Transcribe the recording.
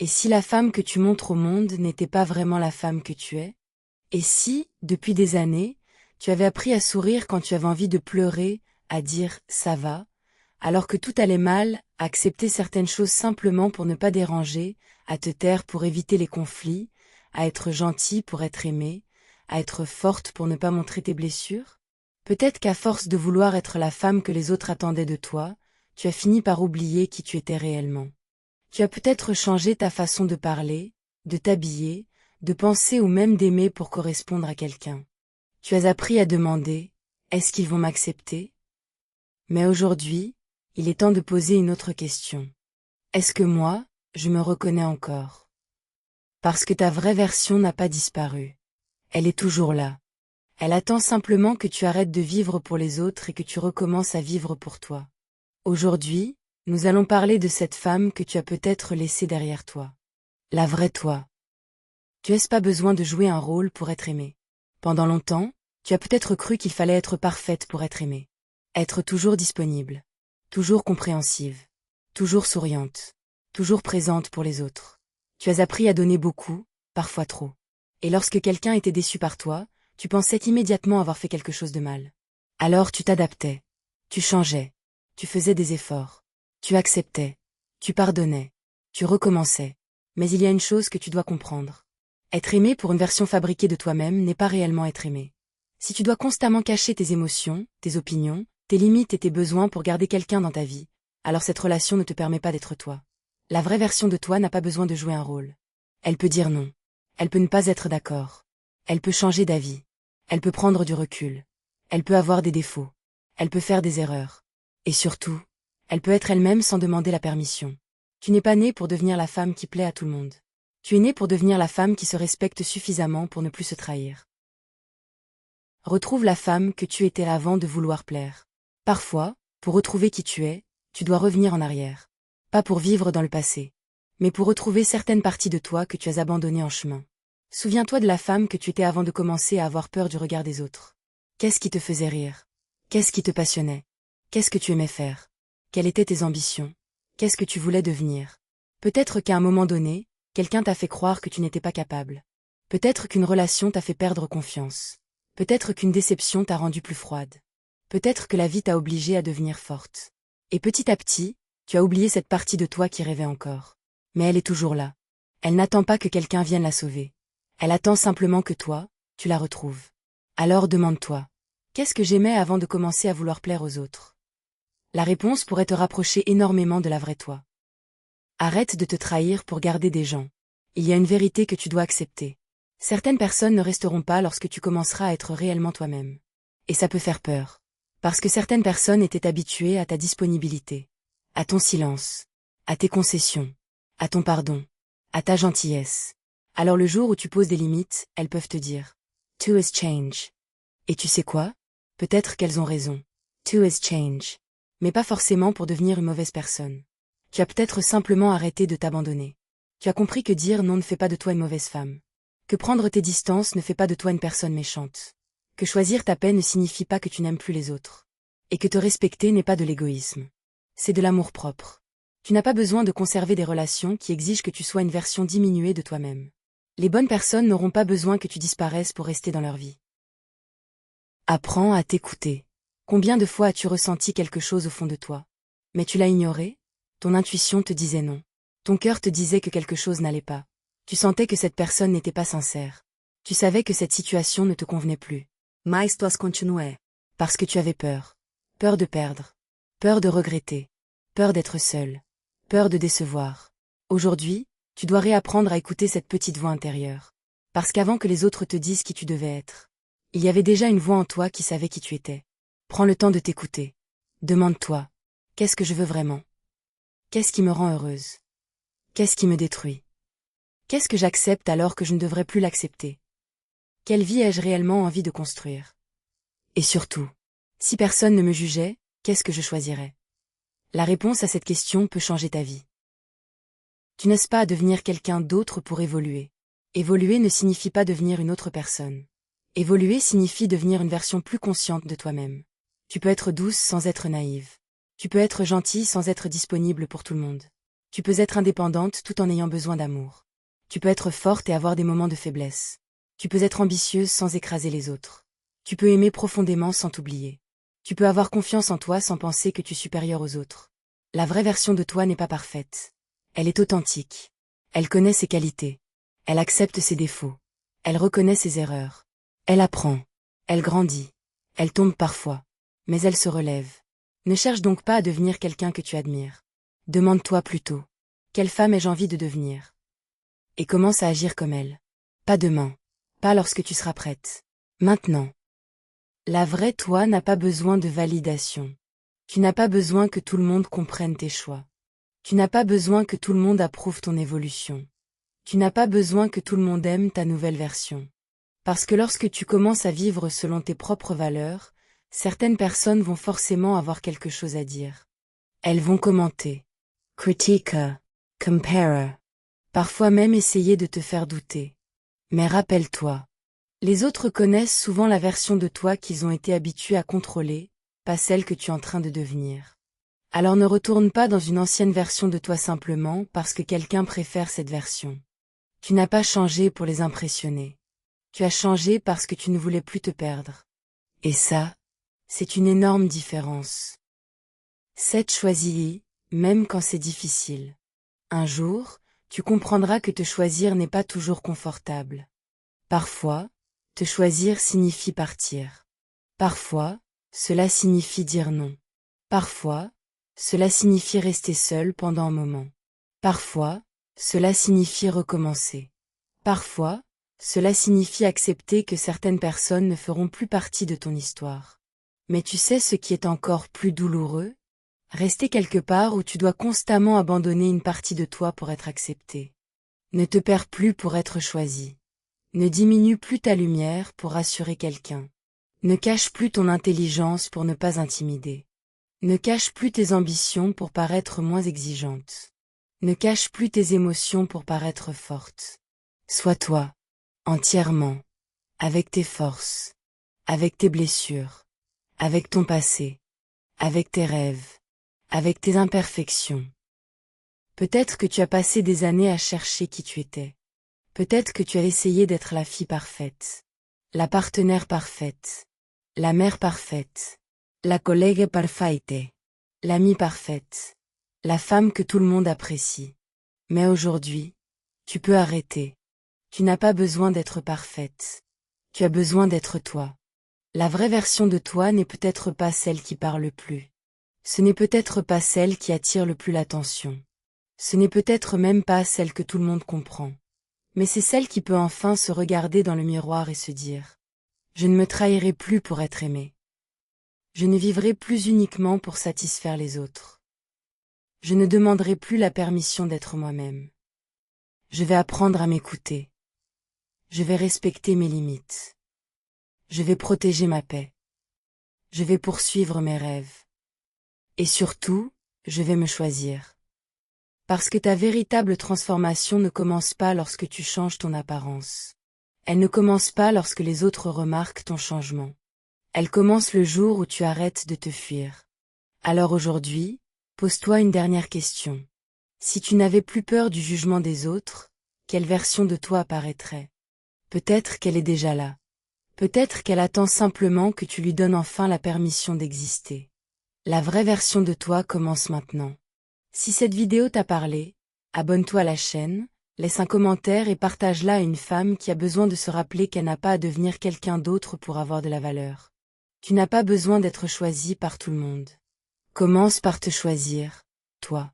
Et si la femme que tu montres au monde n'était pas vraiment la femme que tu es? Et si, depuis des années, tu avais appris à sourire quand tu avais envie de pleurer, à dire « ça va », alors que tout allait mal, à accepter certaines choses simplement pour ne pas déranger, à te taire pour éviter les conflits, à être gentil pour être aimé, à être forte pour ne pas montrer tes blessures? Peut-être qu'à force de vouloir être la femme que les autres attendaient de toi, tu as fini par oublier qui tu étais réellement. Tu as peut-être changé ta façon de parler, de t'habiller, de penser ou même d'aimer pour correspondre à quelqu'un. Tu as appris à demander « Est-ce qu'ils vont m'accepter ?» Mais aujourd'hui, il est temps de poser une autre question. Est-ce que moi, je me reconnais encore? Parce que ta vraie version n'a pas disparu. Elle est toujours là. Elle attend simplement que tu arrêtes de vivre pour les autres et que tu recommences à vivre pour toi. Aujourd'hui, nous allons parler de cette femme que tu as peut-être laissée derrière toi. La vraie toi. Tu n'as pas besoin de jouer un rôle pour être aimé. Pendant longtemps, tu as peut-être cru qu'il fallait être parfaite pour être aimée. Être toujours disponible. Toujours compréhensive. Toujours souriante. Toujours présente pour les autres. Tu as appris à donner beaucoup, parfois trop. Et lorsque quelqu'un était déçu par toi, tu pensais immédiatement avoir fait quelque chose de mal. Alors tu t'adaptais. Tu changeais. Tu faisais des efforts. Tu acceptais. Tu pardonnais. Tu recommençais. Mais il y a une chose que tu dois comprendre. Être aimé pour une version fabriquée de toi-même n'est pas réellement être aimé. Si tu dois constamment cacher tes émotions, tes opinions, tes limites et tes besoins pour garder quelqu'un dans ta vie, alors cette relation ne te permet pas d'être toi. La vraie version de toi n'a pas besoin de jouer un rôle. Elle peut dire non. Elle peut ne pas être d'accord. Elle peut changer d'avis. Elle peut prendre du recul. Elle peut avoir des défauts. Elle peut faire des erreurs. Et surtout, elle peut être elle-même sans demander la permission. Tu n'es pas née pour devenir la femme qui plaît à tout le monde. Tu es née pour devenir la femme qui se respecte suffisamment pour ne plus se trahir. Retrouve la femme que tu étais avant de vouloir plaire. Parfois, pour retrouver qui tu es, tu dois revenir en arrière. Pas pour vivre dans le passé, mais pour retrouver certaines parties de toi que tu as abandonnées en chemin. Souviens-toi de la femme que tu étais avant de commencer à avoir peur du regard des autres. Qu'est-ce qui te faisait rire? Qu'est-ce qui te passionnait? Qu'est-ce que tu aimais faire? Quelles étaient tes ambitions? Qu'est-ce que tu voulais devenir? Peut-être qu'à un moment donné, quelqu'un t'a fait croire que tu n'étais pas capable. Peut-être qu'une relation t'a fait perdre confiance. Peut-être qu'une déception t'a rendue plus froide. Peut-être que la vie t'a obligée à devenir forte. Et petit à petit, tu as oublié cette partie de toi qui rêvait encore. Mais elle est toujours là. Elle n'attend pas que quelqu'un vienne la sauver. Elle attend simplement que toi, tu la retrouves. Alors demande-toi, qu'est-ce que j'aimais avant de commencer à vouloir plaire aux autres? La réponse pourrait te rapprocher énormément de la vraie toi. Arrête de te trahir pour garder des gens. Il y a une vérité que tu dois accepter. Certaines personnes ne resteront pas lorsque tu commenceras à être réellement toi-même. Et ça peut faire peur. Parce que certaines personnes étaient habituées à ta disponibilité, à ton silence, à tes concessions, à ton pardon, à ta gentillesse. Alors le jour où tu poses des limites, elles peuvent te dire « Too is change ». Et tu sais quoi? Peut-être qu'elles ont raison. Too is change. Mais pas forcément pour devenir une mauvaise personne. Tu as peut-être simplement arrêté de t'abandonner. Tu as compris que dire non ne fait pas de toi une mauvaise femme. Que prendre tes distances ne fait pas de toi une personne méchante. Que choisir ta paix ne signifie pas que tu n'aimes plus les autres. Et que te respecter n'est pas de l'égoïsme. C'est de l'amour-propre. Tu n'as pas besoin de conserver des relations qui exigent que tu sois une version diminuée de toi-même. Les bonnes personnes n'auront pas besoin que tu disparaisses pour rester dans leur vie. Apprends à t'écouter. Combien de fois as-tu ressenti quelque chose au fond de toi? Mais tu l'as ignoré? Ton intuition te disait non. Ton cœur te disait que quelque chose n'allait pas. Tu sentais que cette personne n'était pas sincère. Tu savais que cette situation ne te convenait plus. Mais tu as continué. Parce que tu avais peur. Peur de perdre. Peur de regretter. Peur d'être seul. Peur de décevoir. Aujourd'hui, tu dois réapprendre à écouter cette petite voix intérieure. Parce qu'avant que les autres te disent qui tu devais être, il y avait déjà une voix en toi qui savait qui tu étais. Prends le temps de t'écouter. Demande-toi, qu'est-ce que je veux vraiment? Qu'est-ce qui me rend heureuse? Qu'est-ce qui me détruit? Qu'est-ce que j'accepte alors que je ne devrais plus l'accepter? Quelle vie ai-je réellement envie de construire? Et surtout, si personne ne me jugeait, qu'est-ce que je choisirais? La réponse à cette question peut changer ta vie. Tu n'es pas à devenir quelqu'un d'autre pour évoluer. Évoluer ne signifie pas devenir une autre personne. Évoluer signifie devenir une version plus consciente de toi-même. Tu peux être douce sans être naïve. Tu peux être gentille sans être disponible pour tout le monde. Tu peux être indépendante tout en ayant besoin d'amour. Tu peux être forte et avoir des moments de faiblesse. Tu peux être ambitieuse sans écraser les autres. Tu peux aimer profondément sans t'oublier. Tu peux avoir confiance en toi sans penser que tu es supérieure aux autres. La vraie version de toi n'est pas parfaite. Elle est authentique. Elle connaît ses qualités. Elle accepte ses défauts. Elle reconnaît ses erreurs. Elle apprend. Elle grandit. Elle tombe parfois. Mais elle se relève. Ne cherche donc pas à devenir quelqu'un que tu admires. Demande-toi plutôt. Quelle femme ai-je envie de devenir? Et commence à agir comme elle. Pas demain. Pas lorsque tu seras prête. Maintenant. La vraie toi n'a pas besoin de validation. Tu n'as pas besoin que tout le monde comprenne tes choix. Tu n'as pas besoin que tout le monde approuve ton évolution. Tu n'as pas besoin que tout le monde aime ta nouvelle version. Parce que lorsque tu commences à vivre selon tes propres valeurs, certaines personnes vont forcément avoir quelque chose à dire. Elles vont commenter, critiquer, comparer, parfois même essayer de te faire douter. Mais rappelle-toi, les autres connaissent souvent la version de toi qu'ils ont été habitués à contrôler, pas celle que tu es en train de devenir. Alors ne retourne pas dans une ancienne version de toi simplement parce que quelqu'un préfère cette version. Tu n'as pas changé pour les impressionner. Tu as changé parce que tu ne voulais plus te perdre. Et ça, c'est une énorme différence. 7. Choisis, même quand c'est difficile. Un jour, tu comprendras que te choisir n'est pas toujours confortable. Parfois, te choisir signifie partir. Parfois, cela signifie dire non. Parfois, cela signifie rester seul pendant un moment. Parfois, cela signifie recommencer. Parfois, cela signifie accepter que certaines personnes ne feront plus partie de ton histoire. Mais tu sais ce qui est encore plus douloureux? Rester quelque part où tu dois constamment abandonner une partie de toi pour être accepté. Ne te perds plus pour être choisi. Ne diminue plus ta lumière pour rassurer quelqu'un. Ne cache plus ton intelligence pour ne pas intimider. Ne cache plus tes ambitions pour paraître moins exigeante. Ne cache plus tes émotions pour paraître forte. Sois toi, entièrement, avec tes forces, avec tes blessures, avec ton passé, avec tes rêves, avec tes imperfections. Peut-être que tu as passé des années à chercher qui tu étais. Peut-être que tu as essayé d'être la fille parfaite, la partenaire parfaite, la mère parfaite, la collègue parfaite, l'amie parfaite, la femme que tout le monde apprécie. Mais aujourd'hui, tu peux arrêter. Tu n'as pas besoin d'être parfaite. Tu as besoin d'être toi. La vraie version de toi n'est peut-être pas celle qui parle le plus. Ce n'est peut-être pas celle qui attire le plus l'attention. Ce n'est peut-être même pas celle que tout le monde comprend. Mais c'est celle qui peut enfin se regarder dans le miroir et se dire « Je ne me trahirai plus pour être aimé. Je ne vivrai plus uniquement pour satisfaire les autres. Je ne demanderai plus la permission d'être moi-même. Je vais apprendre à m'écouter. Je vais respecter mes limites. Je vais protéger ma paix. Je vais poursuivre mes rêves. Et surtout, je vais me choisir. Parce que ta véritable transformation ne commence pas lorsque tu changes ton apparence. Elle ne commence pas lorsque les autres remarquent ton changement. Elle commence le jour où tu arrêtes de te fuir. Alors aujourd'hui, pose-toi une dernière question. Si tu n'avais plus peur du jugement des autres, quelle version de toi apparaîtrait? Peut-être qu'elle est déjà là. Peut-être qu'elle attend simplement que tu lui donnes enfin la permission d'exister. La vraie version de toi commence maintenant. Si cette vidéo t'a parlé, abonne-toi à la chaîne, laisse un commentaire et partage-la à une femme qui a besoin de se rappeler qu'elle n'a pas à devenir quelqu'un d'autre pour avoir de la valeur. Tu n'as pas besoin d'être choisi par tout le monde. Commence par te choisir, toi.